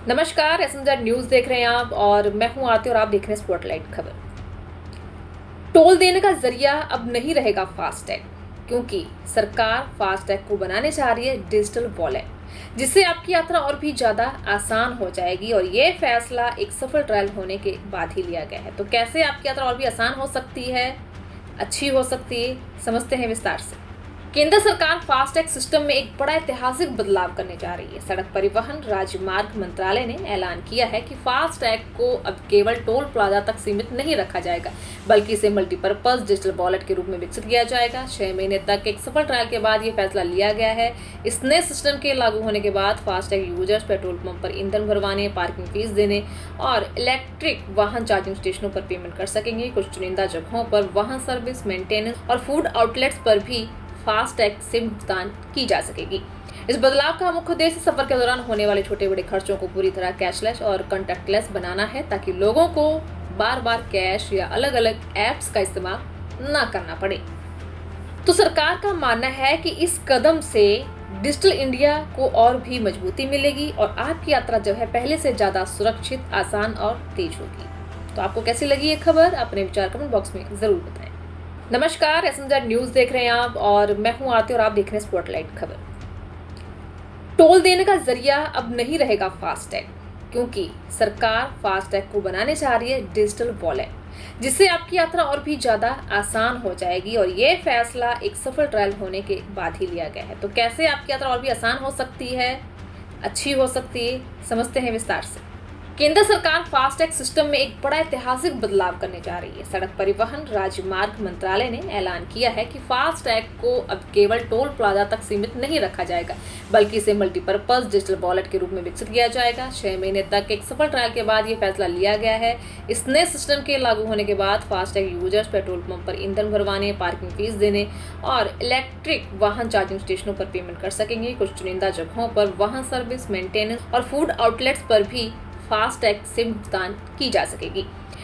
नमस्कार, एसएमजेड न्यूज देख रहे हैं आप और मैं हूं आरती और आप देख रहे हैं स्पॉटलाइट खबर। टोल देने का जरिया अब नहीं रहेगा फास्टैग, क्योंकि सरकार फास्टैग को बनाने जा रही है डिजिटल वॉलेट, जिससे आपकी यात्रा और भी ज्यादा आसान हो जाएगी। और ये फैसला एक सफल ट्रायल होने के बाद ही लिया गया है। तो कैसे आपकी यात्रा और भी आसान हो सकती है, अच्छी हो सकती है, समझते हैं विस्तार से। केंद्र सरकार फास्टैग सिस्टम में एक बड़ा ऐतिहासिक बदलाव करने जा रही है। सड़क परिवहन राजमार्ग मंत्रालय ने ऐलान किया है कि फास्टैग को अब केवल टोल प्लाजा तक सीमित नहीं रखा जाएगा, बल्कि इसे मल्टीपर्पज डिजिटल वॉलेट के रूप में विकसित किया जाएगा। 6 महीने तक एक सफल ट्रायल के बाद ये फैसला लिया गया है। इस नए सिस्टम के लागू होने के बाद फास्टैग यूजर्स पेट्रोल पंप पर ईंधन भरवाने, पार्किंग फीस देने और इलेक्ट्रिक वाहन चार्जिंग स्टेशनों पर पेमेंट कर सकेंगे। कुछ चुनिंदा जगहों पर वाहन सर्विस, मेंटेनेंस और फूड आउटलेट्स पर भी फास्टैग से भुगतान की जा सकेगी। इस बदलाव का मुख्य उद्देश्य सफर के दौरान होने वाले छोटे बड़े खर्चों को पूरी तरह कैशलेस और कॉन्टैक्टलेस बनाना है, ताकि लोगों को बार बार कैश या अलग अलग ऐप्स का इस्तेमाल न करना पड़े। तो सरकार का मानना है कि इस कदम से डिजिटल इंडिया को और भी मजबूती मिलेगी और आपकी यात्रा जो है पहले से ज्यादा सुरक्षित, आसान और तेज होगी। तो आपको कैसी लगी ये खबर? अपने विचार कमेंट बॉक्स में जरूर बताएं। नमस्कार, एसएमजेड न्यूज देख रहे हैं आप और मैं हूं आरती और आप देख रहे हैं स्पॉटलाइट खबर। टोल देने का जरिया अब नहीं रहेगा फास्टैग, क्योंकि सरकार फास्टैग को बनाने जा रही है डिजिटल वॉलेट, जिससे आपकी यात्रा और भी ज्यादा आसान हो जाएगी। और ये फैसला एक सफल ट्रायल होने के बाद ही लिया गया है। तो कैसे आपकी यात्रा और भी आसान हो सकती है, अच्छी हो सकती है, समझते हैं विस्तार से। केंद्र सरकार फास्टैग सिस्टम में एक बड़ा ऐतिहासिक बदलाव करने जा रही है। सड़क परिवहन राजमार्ग मंत्रालय ने ऐलान किया है कि फास्टैग को अब केवल टोल प्लाजा तक सीमित नहीं रखा जाएगा, बल्कि इसे मल्टीपर्पज डिजिटल वॉलेट के रूप में विकसित किया जाएगा। 6 महीने तक एक सफल ट्रायल के बाद ये फैसला लिया गया है। इस नए सिस्टम के लागू होने के बाद फास्टैग यूजर्स पेट्रोल पंप पर ईंधन भरवाने, पार्किंग फीस देने और इलेक्ट्रिक वाहन चार्जिंग स्टेशनों पर पेमेंट कर सकेंगे। कुछ चुनिंदा जगहों पर वाहन सर्विस, मेंटेनेंस और फूड आउटलेट्स पर भी फास्टैग से भुगतान की जा सकेगी।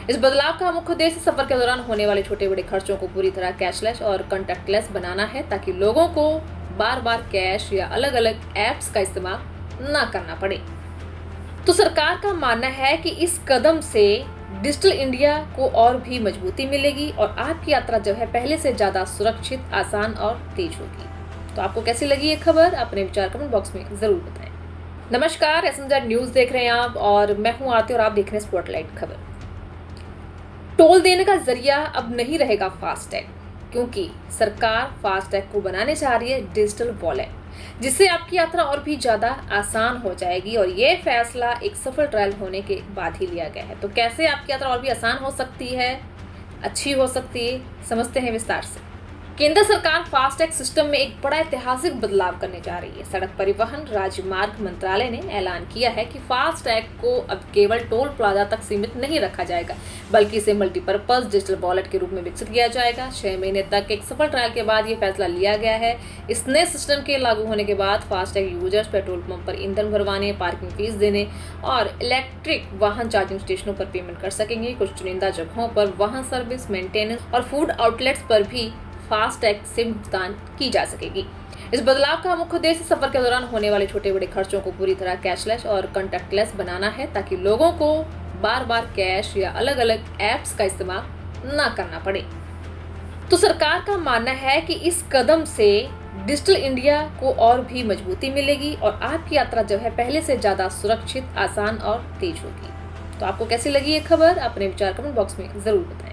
इस बदलाव का मुख्य उद्देश्य सफर के दौरान होने वाले छोटे बड़े खर्चों को पूरी तरह कैशलेस और कॉन्टैक्टलेस बनाना है, ताकि लोगों को बार बार कैश या अलग अलग ऐप्स का इस्तेमाल न करना पड़े। तो सरकार का मानना है कि इस कदम से डिजिटल इंडिया को और भी मजबूती मिलेगी और आपकी यात्रा जो है पहले से ज्यादा सुरक्षित, आसान और तेज होगी। तो आपको कैसी लगी ये खबर? अपने विचार कमेंट बॉक्स में जरूर बताएं। नमस्कार, एसएमजेड न्यूज देख रहे हैं आप और मैं हूं आरती और आप देख रहे हैं स्पॉटलाइट खबर। टोल देने का जरिया अब नहीं रहेगा फास्टैग, क्योंकि सरकार फास्टैग को बनाने जा रही है डिजिटल वॉलेट, जिससे आपकी यात्रा और भी ज्यादा आसान हो जाएगी। और ये फैसला एक सफल ट्रायल होने के बाद ही लिया गया है। तो कैसे आपकी यात्रा और भी आसान हो सकती है, अच्छी हो सकती है, समझते हैं विस्तार से। केंद्र सरकार फास्टैग सिस्टम में एक बड़ा ऐतिहासिक बदलाव करने जा रही है। सड़क परिवहन राजमार्ग मंत्रालय ने ऐलान किया है कि फास्टैग को अब केवल टोल प्लाजा तक सीमित नहीं रखा जाएगा, बल्कि इसे मल्टीपर्पज डिजिटल वॉलेट के रूप में विकसित किया जाएगा। 6 महीने तक एक सफल ट्रायल के बाद ये फैसला लिया गया है। इस नए सिस्टम के लागू होने के बाद फास्टैग यूजर्स पेट्रोल पंप पर ईंधन भरवाने, पार्किंग फीस देने और इलेक्ट्रिक वाहन चार्जिंग स्टेशनों पर पेमेंट कर सकेंगे। कुछ चुनिंदा जगहों पर वाहन सर्विस, मेंटेनेंस और फूड आउटलेट्स पर भी फास्टैग से भुगतान की जा सकेगी। इस बदलाव का मुख्य उद्देश्य सफर के दौरान होने वाले छोटे बड़े खर्चों को पूरी तरह कैशलेस और कॉन्टैक्टलेस बनाना है, ताकि लोगों को बार बार कैश या अलग अलग ऐप्स का इस्तेमाल न करना पड़े। तो सरकार का मानना है कि इस कदम से डिजिटल इंडिया को और भी मजबूती मिलेगी और आपकी यात्रा जो है पहले से ज्यादा सुरक्षित, आसान और तेज होगी। तो आपको कैसी लगी ये खबर? अपने विचार कमेंट बॉक्स में जरूर बताएं।